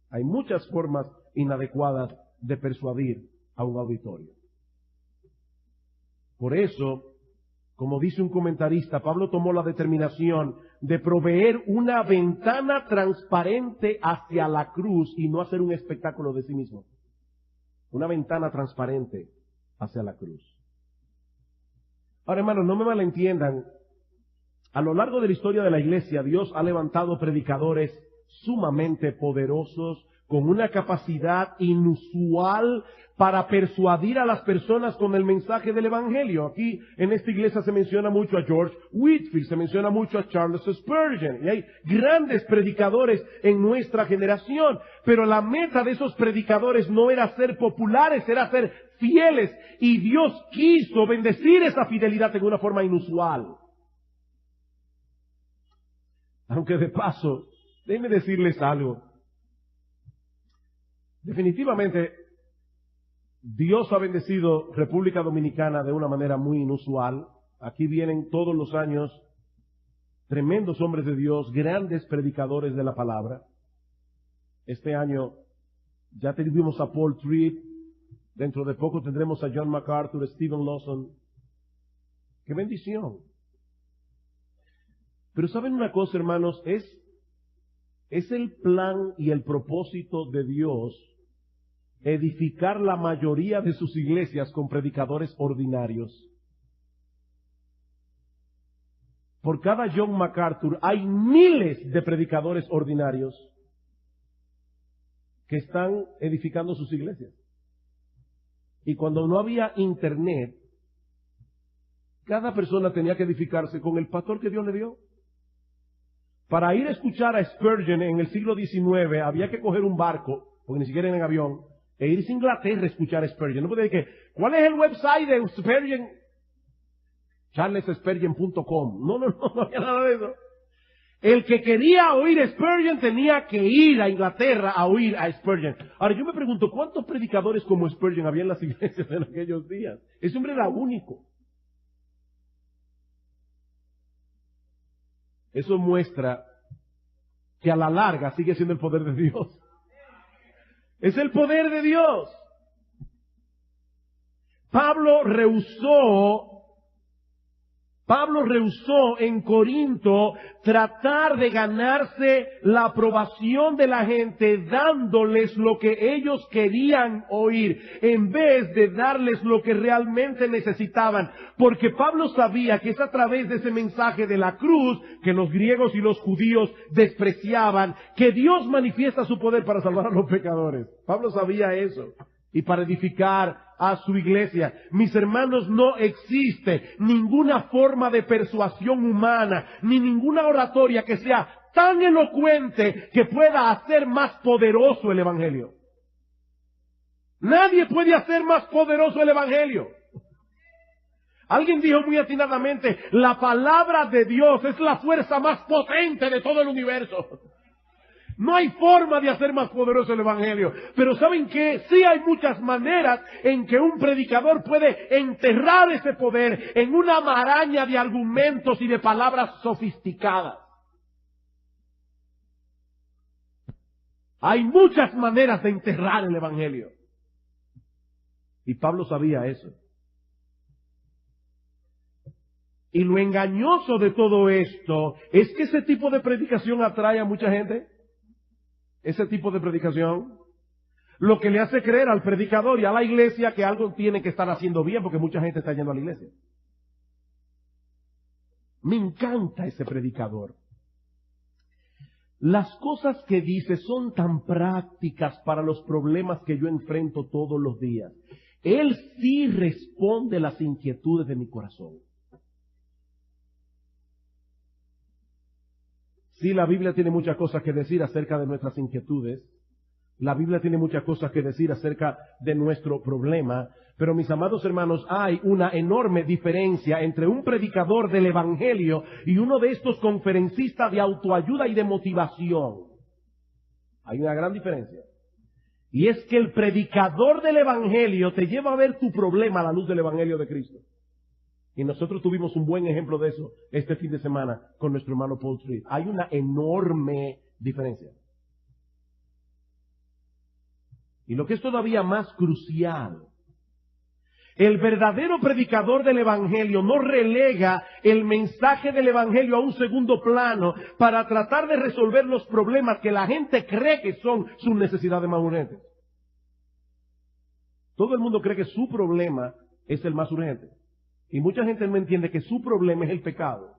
Hay muchas formas inadecuadas de persuadir a un auditorio. Por eso, como dice un comentarista, Pablo tomó la determinación de proveer una ventana transparente hacia la cruz y no hacer un espectáculo de sí mismo. Una ventana transparente hacia la cruz. Ahora, hermanos, no me malentiendan. A lo largo de la historia de la iglesia, Dios ha levantado predicadores sumamente poderosos, con una capacidad inusual para persuadir a las personas con el mensaje del Evangelio. Aquí en esta iglesia se menciona mucho a George Whitefield, se menciona mucho a Charles Spurgeon, y hay grandes predicadores en nuestra generación, pero la meta de esos predicadores no era ser populares, era ser fieles, y Dios quiso bendecir esa fidelidad en una forma inusual. Aunque de paso, déjenme decirles algo. Definitivamente, Dios ha bendecido República Dominicana de una manera muy inusual. Aquí vienen todos los años tremendos hombres de Dios, grandes predicadores de la palabra. Este año ya tuvimos a Paul Tripp, dentro de poco tendremos a John MacArthur, Stephen Lawson. ¡Qué bendición! Pero ¿saben una cosa, hermanos? Es el plan y el propósito de Dios edificar la mayoría de sus iglesias con predicadores ordinarios. Por cada John MacArthur hay miles de predicadores ordinarios que están edificando sus iglesias. Y cuando no había internet, cada persona tenía que edificarse con el pastor que Dios le dio. Para ir a escuchar a Spurgeon en el siglo XIX había que coger un barco, porque ni siquiera era en avión, e irse a Inglaterra a escuchar a Spurgeon. No puede decir que, ¿cuál es el website de Spurgeon? charlesspurgeon.com. No había nada de eso. El que quería oír a Spurgeon tenía que ir a Inglaterra a oír a Spurgeon. Ahora yo me pregunto, ¿cuántos predicadores como Spurgeon había en las iglesias en aquellos días? Ese hombre era único. Eso muestra que a la larga sigue siendo el poder de Dios. Es el poder de Dios. Pablo rehusó en Corinto tratar de ganarse la aprobación de la gente dándoles lo que ellos querían oír, en vez de darles lo que realmente necesitaban. Porque Pablo sabía que es a través de ese mensaje de la cruz, que los griegos y los judíos despreciaban, que Dios manifiesta su poder para salvar a los pecadores. Pablo sabía eso. Y para edificar a su iglesia. Mis hermanos, no existe ninguna forma de persuasión humana, ni ninguna oratoria que sea tan elocuente que pueda hacer más poderoso el Evangelio. Nadie puede hacer más poderoso el Evangelio. Alguien dijo muy atinadamente, la palabra de Dios es la fuerza más potente de todo el universo. No hay forma de hacer más poderoso el Evangelio. Pero ¿saben qué? Sí hay muchas maneras en que un predicador puede enterrar ese poder en una maraña de argumentos y de palabras sofisticadas. Hay muchas maneras de enterrar el Evangelio. Y Pablo sabía eso. Y lo engañoso de todo esto es que ese tipo de predicación atrae a mucha gente. Ese tipo de predicación. Lo que le hace creer al predicador y a la iglesia que algo tiene que estar haciendo bien porque mucha gente está yendo a la iglesia. Me encanta ese predicador. Las cosas que dice son tan prácticas para los problemas que yo enfrento todos los días. Él sí responde a las inquietudes de mi corazón. Sí, la Biblia tiene muchas cosas que decir acerca de nuestras inquietudes. La Biblia tiene muchas cosas que decir acerca de nuestro problema. Pero mis amados hermanos, hay una enorme diferencia entre un predicador del Evangelio y uno de estos conferencistas de autoayuda y de motivación. Hay una gran diferencia. Y es que el predicador del Evangelio te lleva a ver tu problema a la luz del Evangelio de Cristo. Y nosotros tuvimos un buen ejemplo de eso este fin de semana con nuestro hermano Paul Street. Hay una enorme diferencia. Y lo que es todavía más crucial, el verdadero predicador del Evangelio no relega el mensaje del Evangelio a un segundo plano para tratar de resolver los problemas que la gente cree que son sus necesidades más urgentes. Todo el mundo cree que su problema es el más urgente. Y mucha gente no entiende que su problema es el pecado.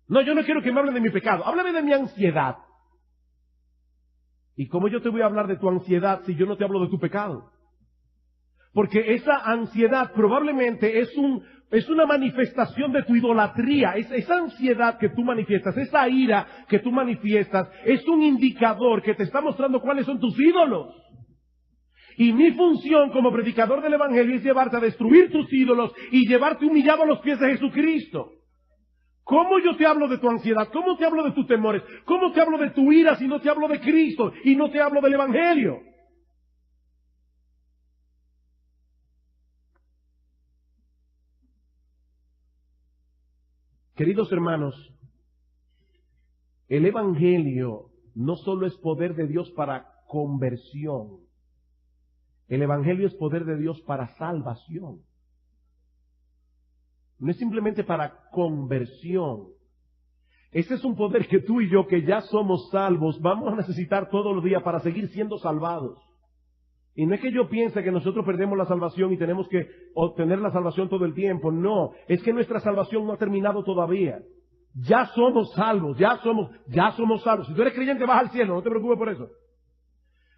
No, yo no quiero que me hablen de mi pecado. Háblame de mi ansiedad. ¿Y cómo yo te voy a hablar de tu ansiedad si yo no te hablo de tu pecado? Porque esa ansiedad probablemente es una manifestación de tu idolatría. Esa ansiedad que tú manifiestas, esa ira que tú manifiestas, es un indicador que te está mostrando cuáles son tus ídolos. Y mi función como predicador del Evangelio es llevarte a destruir tus ídolos y llevarte humillado a los pies de Jesucristo. ¿Cómo yo te hablo de tu ansiedad? ¿Cómo te hablo de tus temores? ¿Cómo te hablo de tu ira si no te hablo de Cristo y no te hablo del Evangelio? Queridos hermanos, el Evangelio no solo es poder de Dios para conversión. El Evangelio es poder de Dios para salvación. No es simplemente para conversión. Ese es un poder que tú y yo, que ya somos salvos, vamos a necesitar todos los días para seguir siendo salvados. Y no es que yo piense que nosotros perdemos la salvación y tenemos que obtener la salvación todo el tiempo. No, es que nuestra salvación no ha terminado todavía. Ya somos salvos, ya somos salvos. Si tú eres creyente vas al cielo, no te preocupes por eso.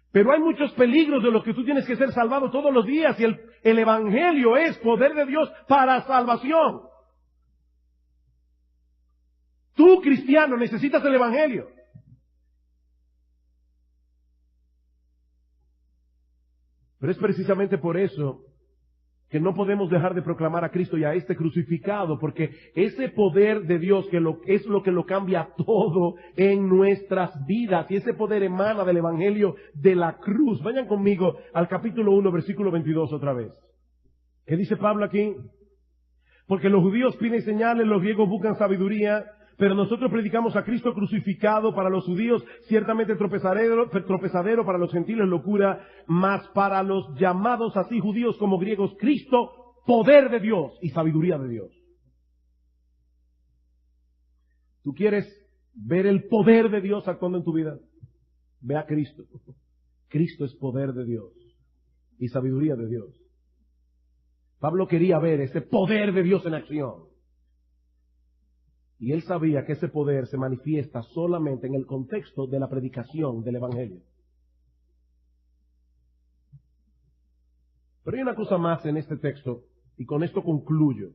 Pero hay muchos peligros de los que tú tienes que ser salvado todos los días y el Evangelio es poder de Dios para salvación. Tú, cristiano, necesitas el Evangelio. Pero es precisamente por eso que no podemos dejar de proclamar a Cristo y a este crucificado, porque ese poder de Dios es lo que lo cambia todo en nuestras vidas, y ese poder emana del Evangelio de la cruz. Vayan conmigo al capítulo 1, versículo 22 otra vez. ¿Qué dice Pablo aquí? Porque los judíos piden señales, los griegos buscan sabiduría, pero nosotros predicamos a Cristo crucificado, para los judíos ciertamente tropezadero, para los gentiles locura, mas para los llamados así judíos como griegos, Cristo, poder de Dios y sabiduría de Dios. ¿Tú quieres ver el poder de Dios actuando en tu vida? Ve a Cristo. Cristo es poder de Dios y sabiduría de Dios. Pablo quería ver ese poder de Dios en acción. Y él sabía que ese poder se manifiesta solamente en el contexto de la predicación del Evangelio. Pero hay una cosa más en este texto, y con esto concluyo.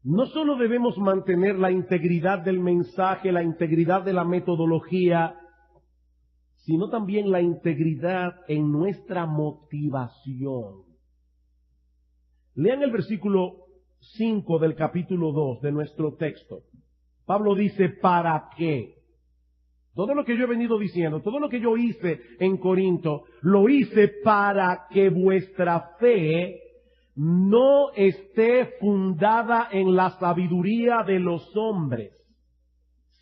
No solo debemos mantener la integridad del mensaje, la integridad de la metodología, sino también la integridad en nuestra motivación. Lean el versículo 5 del capítulo 2 de nuestro texto. Pablo dice, ¿para qué? Todo lo que yo he venido diciendo, todo lo que yo hice en Corinto, lo hice para que vuestra fe no esté fundada en la sabiduría de los hombres,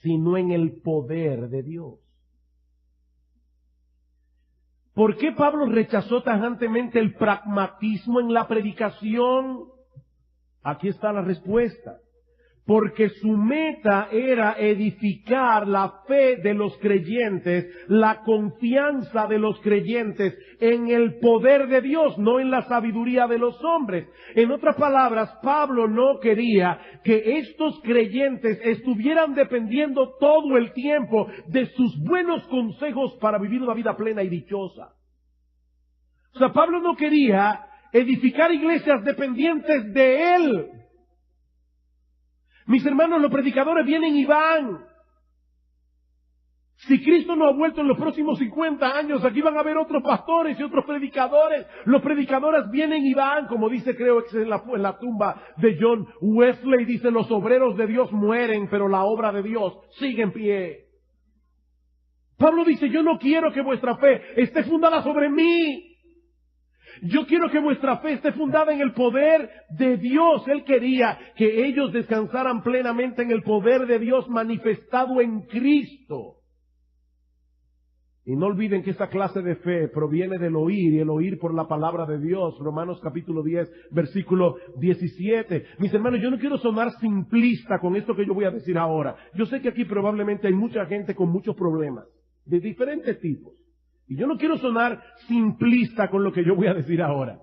sino en el poder de Dios. ¿Por qué Pablo rechazó tajantemente el pragmatismo en la predicación? Aquí está la respuesta. Porque su meta era edificar la fe de los creyentes, la confianza de los creyentes en el poder de Dios, no en la sabiduría de los hombres. En otras palabras, Pablo no quería que estos creyentes estuvieran dependiendo todo el tiempo de sus buenos consejos para vivir una vida plena y dichosa. O sea, Pablo no quería edificar iglesias dependientes de él. Mis hermanos, los predicadores vienen y van. Si Cristo no ha vuelto en los próximos 50 años, aquí van a haber otros pastores y otros predicadores. Los predicadores vienen y van, como dice, creo que es en la tumba de John Wesley, dice, los obreros de Dios mueren, pero la obra de Dios sigue en pie. Pablo dice, yo no quiero que vuestra fe esté fundada sobre mí. Yo quiero que vuestra fe esté fundada en el poder de Dios. Él quería que ellos descansaran plenamente en el poder de Dios manifestado en Cristo. Y no olviden que esa clase de fe proviene del oír, y el oír por la palabra de Dios. Romanos capítulo 10, versículo 17. Mis hermanos, yo no quiero sonar simplista con esto que yo voy a decir ahora. Yo sé que aquí probablemente hay mucha gente con muchos problemas, de diferentes tipos. Y yo no quiero sonar simplista con lo que yo voy a decir ahora.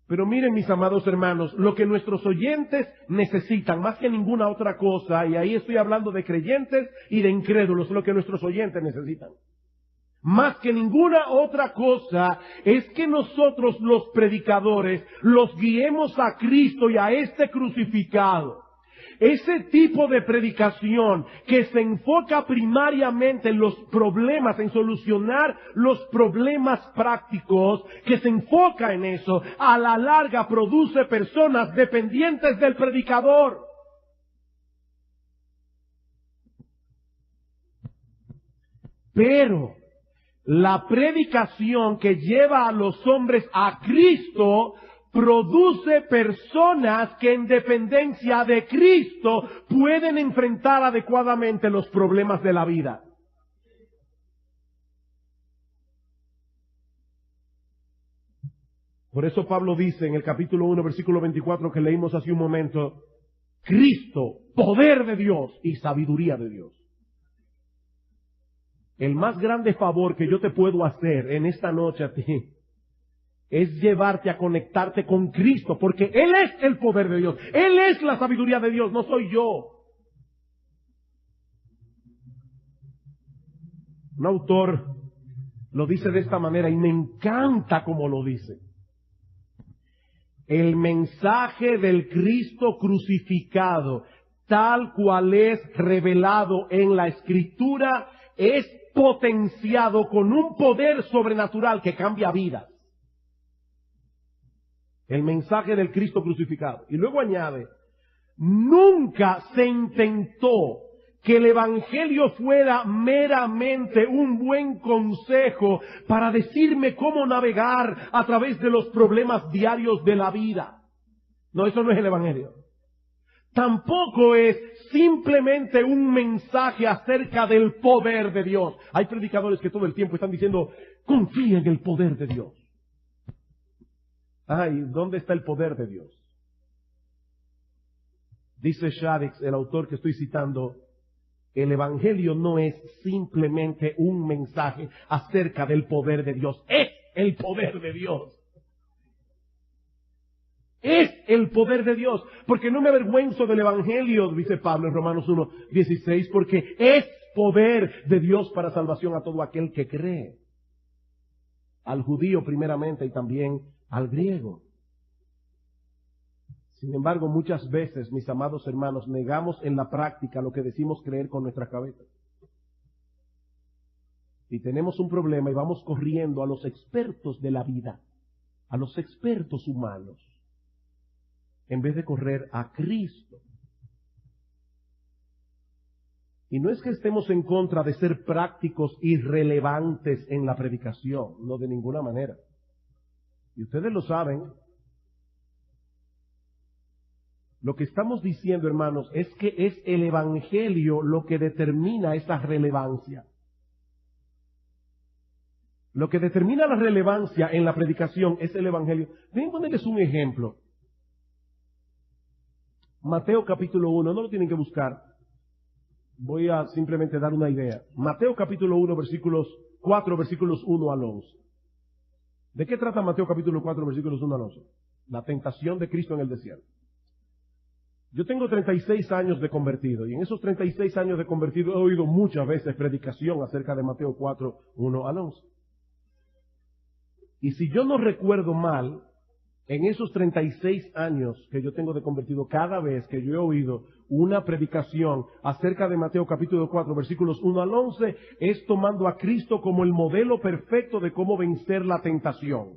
Pero miren, mis amados hermanos, lo que nuestros oyentes necesitan, más que ninguna otra cosa, y ahí estoy hablando de creyentes y de incrédulos, lo que nuestros oyentes necesitan, más que ninguna otra cosa, es que nosotros los predicadores los guiemos a Cristo y a este crucificado. Ese tipo de predicación que se enfoca primariamente en los problemas, en solucionar los problemas prácticos, que se enfoca en eso, a la larga produce personas dependientes del predicador. Pero la predicación que lleva a los hombres a Cristo produce personas que en dependencia de Cristo pueden enfrentar adecuadamente los problemas de la vida. Por eso Pablo dice en el capítulo 1, versículo 24 que leímos hace un momento, Cristo, poder de Dios y sabiduría de Dios. El más grande favor que yo te puedo hacer en esta noche a ti es llevarte a conectarte con Cristo, porque Él es el poder de Dios. Él es la sabiduría de Dios, no soy yo. Un autor lo dice de esta manera y me encanta cómo lo dice. El mensaje del Cristo crucificado, tal cual es revelado en la Escritura, es potenciado con un poder sobrenatural que cambia vidas. El mensaje del Cristo crucificado. Y luego añade, nunca se intentó que el Evangelio fuera meramente un buen consejo para decirme cómo navegar a través de los problemas diarios de la vida. No, eso no es el Evangelio. Tampoco es simplemente un mensaje acerca del poder de Dios. Hay predicadores que todo el tiempo están diciendo, confía en el poder de Dios. Ay, ¿dónde está el poder de Dios? Dice Shaddix, el autor que estoy citando, el Evangelio no es simplemente un mensaje acerca del poder de Dios. Es el poder de Dios. Es el poder de Dios. Porque no me avergüenzo del Evangelio, dice Pablo en Romanos 1:16, porque es poder de Dios para salvación a todo aquel que cree. Al judío primeramente y también al griego. Sin embargo, muchas veces, mis amados hermanos, negamos en la práctica lo que decimos creer con nuestra cabeza. Y tenemos un problema y vamos corriendo a los expertos de la vida, a los expertos humanos, en vez de correr a Cristo. Y no es que estemos en contra de ser prácticos y relevantes en la predicación, no de ninguna manera. Y ustedes lo saben. Lo que estamos diciendo, hermanos, es que es el Evangelio lo que determina esa relevancia. Lo que determina la relevancia en la predicación es el Evangelio. Déjenme ponerles un ejemplo. Mateo capítulo 1, no lo tienen que buscar. Voy a simplemente dar una idea. Mateo capítulo 1, versículos 4, versículos 1 al 11. ¿De qué trata Mateo capítulo 4, versículos 1 al 11? La tentación de Cristo en el desierto. Yo tengo 36 años de convertido, y en esos 36 años de convertido he oído muchas veces predicación acerca de Mateo 4, 1 al 11. Y si yo no recuerdo mal, en esos 36 años que yo tengo de convertido, cada vez que yo he oído una predicación acerca de Mateo capítulo 4, versículos 1 al 11, es tomando a Cristo como el modelo perfecto de cómo vencer la tentación.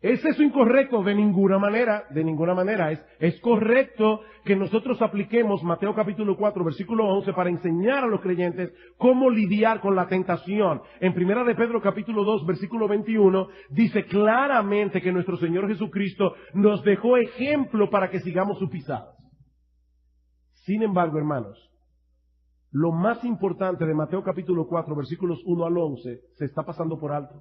¿Es eso incorrecto? De ninguna manera, de ninguna manera. Es correcto que nosotros apliquemos Mateo capítulo 4, versículo 11 para enseñar a los creyentes cómo lidiar con la tentación. En Primera de Pedro capítulo 2, versículo 21, dice claramente que nuestro Señor Jesucristo nos dejó ejemplo para que sigamos sus pisadas. Sin embargo, hermanos, lo más importante de Mateo capítulo 4, versículos 1 al 11, se está pasando por alto.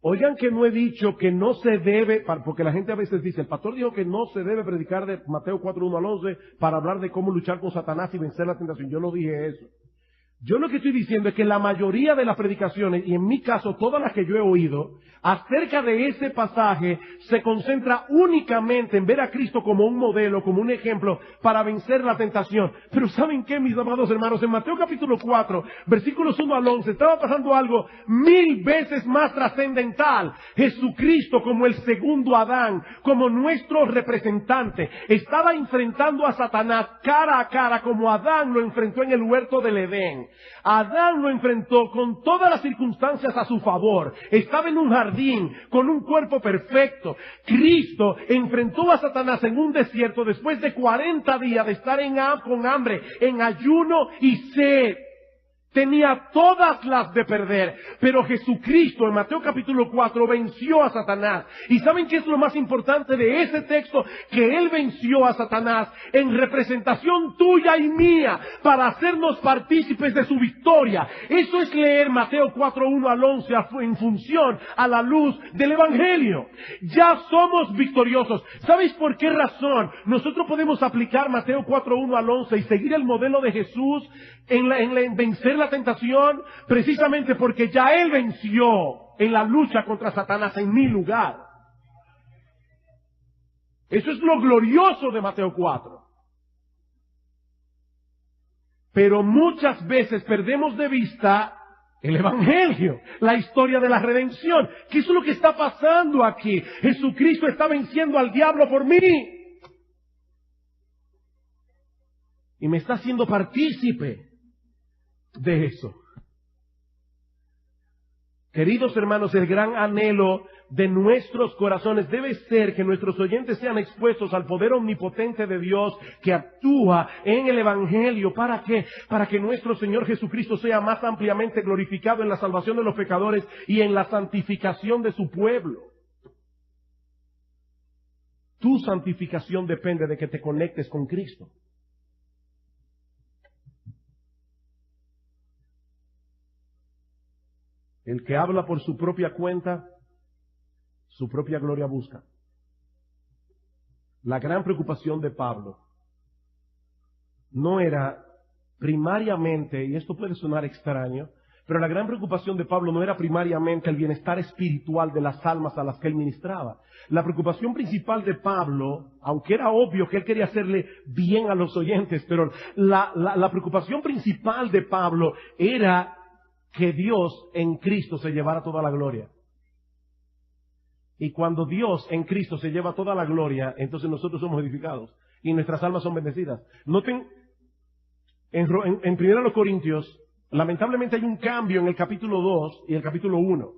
Oigan que no he dicho que no se debe, porque la gente a veces dice, el pastor dijo que no se debe predicar de Mateo 4, 1 al 11 para hablar de cómo luchar con Satanás y vencer la tentación. Yo no dije eso. Yo lo que estoy diciendo es que la mayoría de las predicaciones, y en mi caso todas las que yo he oído, acerca de ese pasaje, se concentra únicamente en ver a Cristo como un modelo, como un ejemplo, para vencer la tentación. Pero ¿saben qué, mis amados hermanos? En Mateo capítulo 4, versículos 1 al 11, estaba pasando algo 1000 veces más trascendental. Jesucristo como el segundo Adán, como nuestro representante, estaba enfrentando a Satanás cara a cara, como Adán lo enfrentó en el huerto del Edén. Adán lo enfrentó con todas las circunstancias a su favor. Estaba en un jardín con un cuerpo perfecto. Cristo enfrentó a Satanás en un desierto después de 40 días de estar con hambre, en ayuno y sed. Tenía todas las de perder, pero Jesucristo en Mateo capítulo 4 venció a Satanás. ¿Y saben qué es lo más importante de ese texto? Que Él venció a Satanás en representación tuya y mía para hacernos partícipes de su victoria. Eso es leer Mateo 4, 1 al 11 en función a la luz del Evangelio. Ya somos victoriosos. ¿Sabéis por qué razón nosotros podemos aplicar Mateo 4, 1 al 11 y seguir el modelo de Jesús en vencer la tentación? Precisamente porque ya Él venció en la lucha contra Satanás en mi lugar. Eso es lo glorioso de Mateo 4. Pero muchas veces perdemos de vista el Evangelio, la historia de la redención. ¿Qué es lo que está pasando aquí? Jesucristo está venciendo al diablo por mí. Y me está haciendo partícipe de eso. Queridos hermanos, el gran anhelo de nuestros corazones debe ser que nuestros oyentes sean expuestos al poder omnipotente de Dios que actúa en el Evangelio. ¿Para qué? Para que nuestro Señor Jesucristo sea más ampliamente glorificado en la salvación de los pecadores y en la santificación de su pueblo. Tu santificación depende de que te conectes con Cristo. El que habla por su propia cuenta, su propia gloria busca. La gran preocupación de Pablo no era primariamente, y esto puede sonar extraño, pero la gran preocupación de Pablo no era primariamente el bienestar espiritual de las almas a las que él ministraba. La preocupación principal de Pablo, aunque era obvio que él quería hacerle bien a los oyentes, pero la preocupación principal de Pablo era que Dios en Cristo se llevara toda la gloria. Y cuando Dios en Cristo se lleva toda la gloria, entonces nosotros somos edificados y nuestras almas son bendecidas. Noten, en 1 Corintios, lamentablemente hay un cambio en el capítulo 2 y el capítulo 1,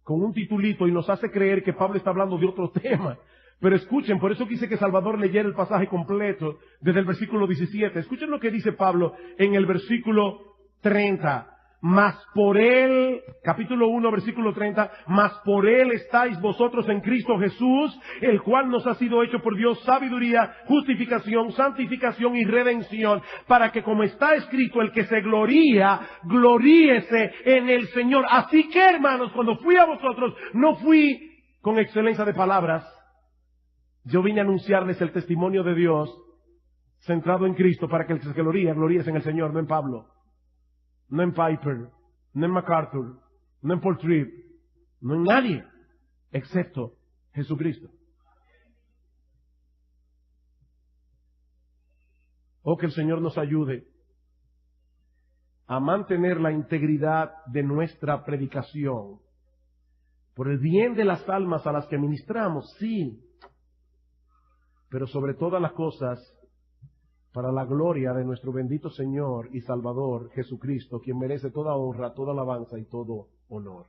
con un titulito, y nos hace creer que Pablo está hablando de otro tema. Pero escuchen, por eso quise que Salvador leyera el pasaje completo desde el versículo 17. Escuchen lo que dice Pablo en el versículo 30. Mas por él, capítulo 1, versículo 30, mas por él estáis vosotros en Cristo Jesús, el cual nos ha sido hecho por Dios sabiduría, justificación, santificación y redención, para que como está escrito, el que se gloría, gloríese en el Señor. Así que, hermanos, cuando fui a vosotros, no fui con excelencia de palabras. Yo vine a anunciarles el testimonio de Dios centrado en Cristo, para que el que se gloríese en el Señor, no en Pablo, no en Piper, no en MacArthur, no en Paul Tripp, no en nadie, excepto Jesucristo. Oh, que el Señor nos ayude a mantener la integridad de nuestra predicación, por el bien de las almas a las que ministramos, sí, pero sobre todas las cosas, para la gloria de nuestro bendito Señor y Salvador Jesucristo, quien merece toda honra, toda alabanza y todo honor.